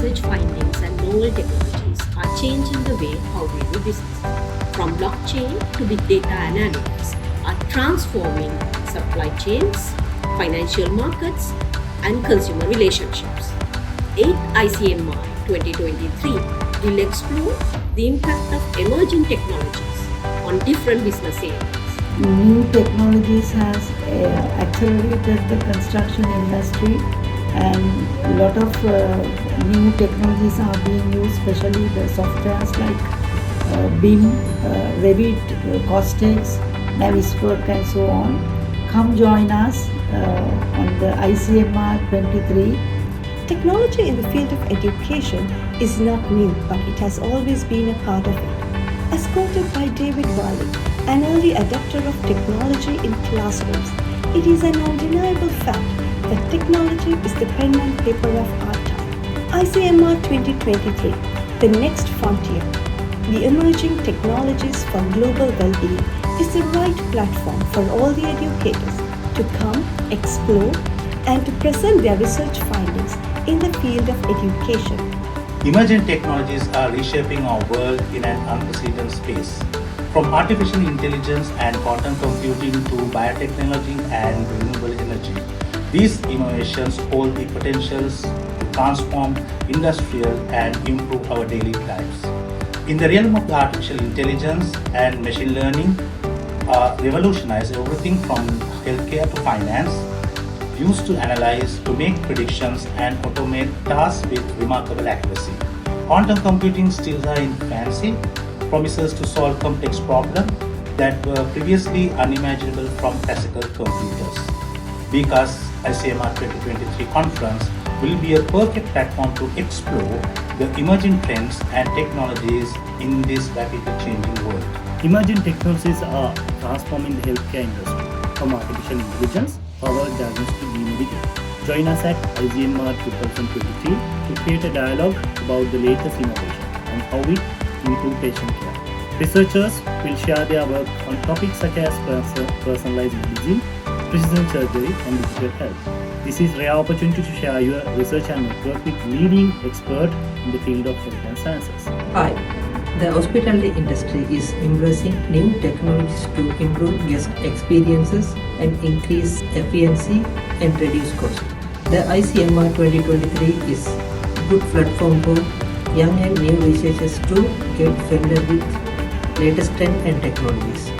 research findings and novel technologies are changing the way how we do business. From blockchain to big data analytics are transforming supply chains, financial markets, and consumer relationships. 8th iCMR 2023 will explore the impact of emerging technologies on different business areas. New technologies has accelerated the construction industry, and a lot of new technologies are being used, especially the softwares like BIM, Revit, Costex, Naviswork and so on. Come join us on the iCMR 23. Technology in the field of education is not new, but it has always been a part of it. As quoted by David Wiley, an early adopter of technology in classrooms, it is an undeniable fact that technology is the pen and paper of our time. iCMR 2023, the next frontier, the emerging technologies for global well-being, is the right platform for all the educators to come, explore, and to present their research findings in the field of education. Emerging technologies are reshaping our world in an unprecedented space. From artificial intelligence and quantum computing to biotechnology and renewable energy, these innovations hold the potentials to transform industrial and improve our daily lives. In the realm of the artificial intelligence and machine learning, revolutionize everything from healthcare to finance, used to analyze, to make predictions and automate tasks with remarkable accuracy. Quantum computing still in infancy, promises to solve complex problems that were previously unimaginable from classical computers. BCAS iCMR 2023 conference will be a perfect platform to explore the emerging trends and technologies in this rapidly changing world. Emerging technologies are transforming the healthcare industry, from artificial intelligence, powered diagnostics to Biomedical. Join us at iCMR 2023 to create a dialogue about the latest innovation and how we improve patient care. Researchers will share their work on topics such as personalized medicine, precision surgery, and digital health. This is a rare opportunity to share your research and network with leading experts in the field of health and sciences. Hi. The hospitality industry is embracing new technologies to improve guest experiences and increase efficiency and reduce cost. The iCMR 2023 is a good platform for young and new researchers to get familiar with latest trends and technologies.